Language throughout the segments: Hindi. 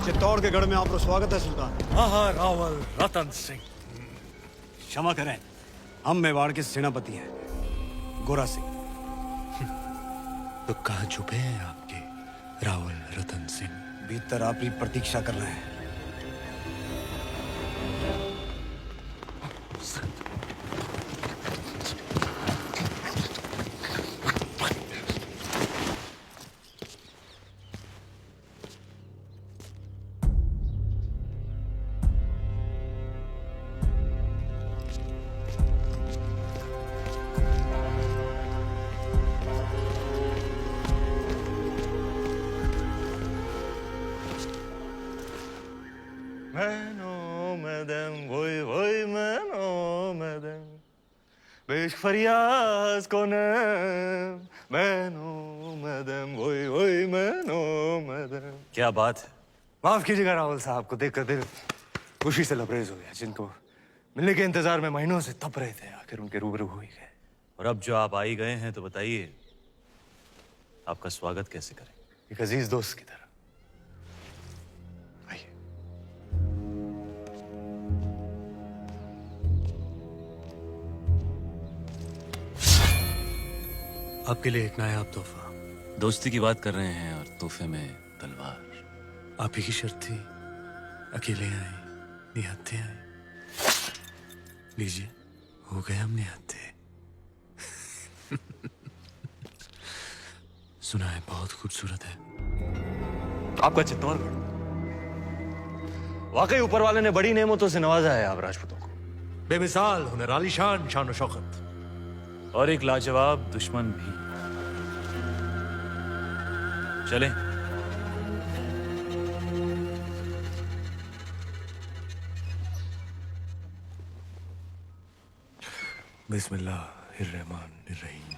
चित्तौड़ के गढ़ में आपका स्वागत है सुल्तान। महारावल रतन सिंह। क्षमा करें, हम मेवाड़ के सेनापति हैं, गोरा सिंह। तो कहाँ छुपे हैं आपके रावल रतन सिंह? भीतर आपकी प्रतीक्षा कर रहे हैं। फरियाज को मैनो मदम। क्या बात है? माफ कीजिएगा राहुल साहब को देखकर दिल खुशी से लबरेज हो गया। जिनको मिलने के इंतजार में महीनों से तप रहे थे, आखिर उनके रूबरू हो ही गए। और अब जो आप आ ही गए हैं तो बताइए आपका स्वागत कैसे करें? एक अजीज दोस्त की तरह। आइए। आपके लिए एक नायाब तोहफा। दोस्ती की बात कर रहे हैं और तोहफे में तलवार। आप ही की शर्त थी, अकेले आए, निहत्थे आए। लीजिए, हो गए हम निहत्थे। सुना है बहुत खूबसूरत है। आपका चित्तौड़गढ़ वाकई ऊपर वाले ने बड़ी नेमतों से नवाजा है आप राजपूतों को। बेमिसाल हुनर, आलीशान शान और शौकत, और एक लाजवाब दुश्मन भी। चलें। बिस्मिल्लाहिर्रहमानिर्रहीम।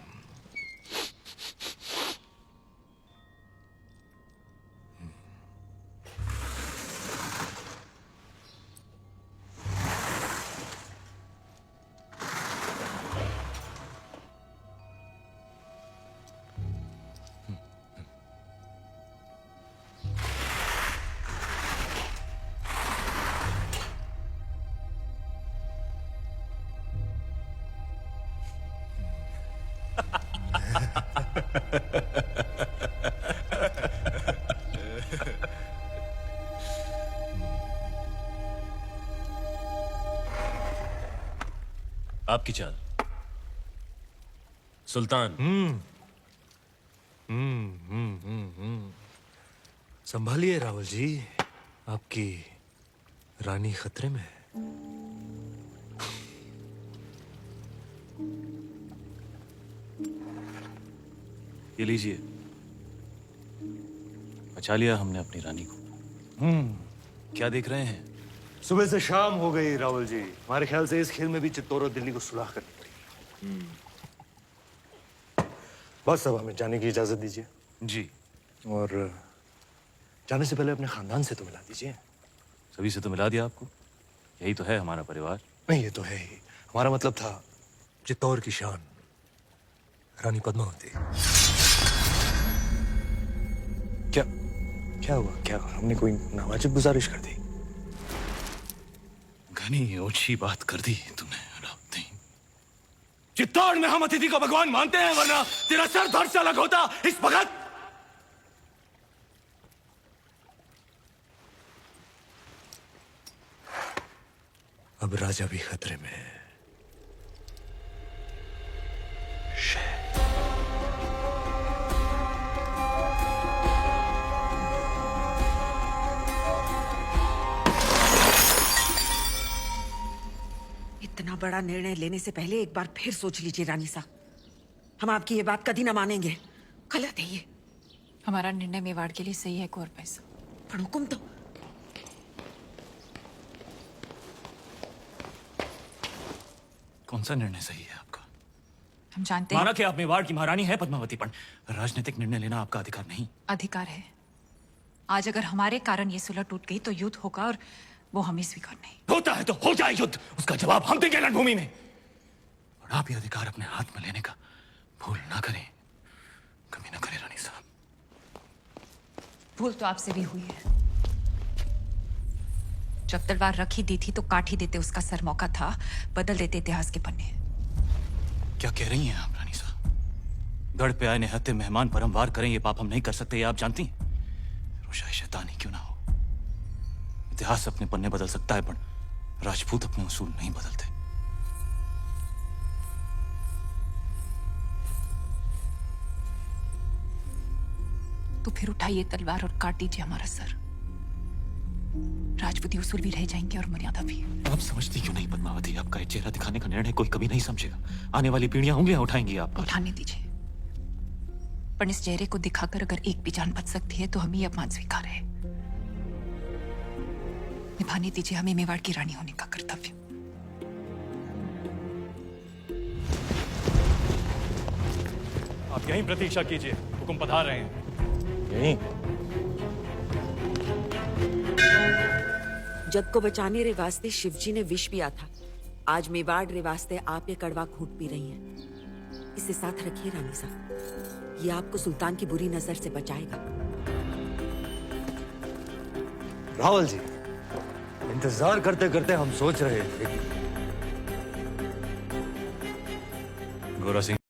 आपकी चाल सुल्तान। संभालिए रावल जी, आपकी रानी खतरे में है। ये लीजिए, बचा लिया हमने अपनी रानी को। क्या देख रहे हैं? सुबह से शाम हो गई राहुल जी। हमारे ख्याल से इस खेल में भी चित्तौड़ और दिल्ली को सुलह करनी पड़ेगी। बस अब हमें जाने की इजाजत दीजिए। जी। और जाने से पहले अपने खानदान से तो मिला दीजिए। सभी से तो मिला दिया आपको, यही तो है हमारा परिवार। नहीं, ये तो है ही। हमारा मतलब था चित्तौड़ की शान रानी पद्मावती। क्या क्या हुआ? क्या हमने कोई नावाजिब गुजारिश कर दी? घनी ओछी बात कर दी तुमने अलाउद्दीन। चित्तौड़ में हम अतिथि को भगवान मानते हैं, वरना तेरा सर धड़ से अलग होता इस भगत। अब राजा भी खतरे में है। इतना बड़ा निर्णय लेने से पहले एक बार फिर सोच लीजिए रानी साहब। हम आपकी ये बात कभी ना मानेंगे, गलत है ये। हमारा निर्णय मेवाड़ के लिए सही है कुंवर पैसा। पर हुक्म तो। कौन सा निर्णय सही है आपका? हम जानते हैं। माना कि आप मेवाड़ की महारानी है पद्मावती, पर राजनीतिक निर्णय लेना आपका अधिकार नहीं। अधिकार है। आज अगर हमारे कारण ये सुलह टूट गई तो युद्ध होगा और वो हमें स्वीकार नहीं। होता है तो हो जाए युद्ध, उसका जवाब हम देंगे रणभूमि में। और आप ये अधिकार अपने हाथ में लेने का भूल ना करें, कभी ना करें रानी साहब। भूल तो आपसे भी हुई है। जब तलवार रखी दी थी तो काट ही देते उसका सर, मौका था बदल देते इतिहास के पन्ने। क्या कह रही हैं आप रानी साहब? गढ़ पे आए निहत्थे मेहमान पर हम वार करें, ये पाप हम नहीं कर सकते, ये आप जानती हैं। रोशाई शैतानी क्यों ना हो, इतिहास अपने पन्ने बदल सकता है पर राजपूत अपने उसूल नहीं बदलते। तो फिर उठाइए तलवार और काट दीजिए हमारा सर। राजपूती उसूल भी रह जाएंगे और मर्यादा भी। आप समझती क्यों नहीं पद्मावती? आपका ये चेहरा दिखाने का निर्णय कोई कभी नहीं समझेगा। आने वाली पीढ़ियां उंगलियां उठाएंगी आप पर। उठाने दीजिए, पर इस चेहरे को दिखाकर अगर एक भी जान बच सकती है तो हम ये अपमान स्वीकार है। निभाने दीजिए हमें मेवाड़ की रानी होने का कर्तव्य। आप यहीं प्रतीक्षा कीजिए, हुक्म पधार रहे हैं। यहीं जग को बचाने रे वास्ते शिवजी ने विष पिया था। आज मेवाड़ रे वास्ते आप ये कड़वा घूंट पी रही हैं। इसे साथ रखिए रानी साहब, ये आपको सुल्तान की बुरी नजर से बचाएगा। रावल जी, इंतजार करते करते हम सोच रहे थे कि गोरा सिंह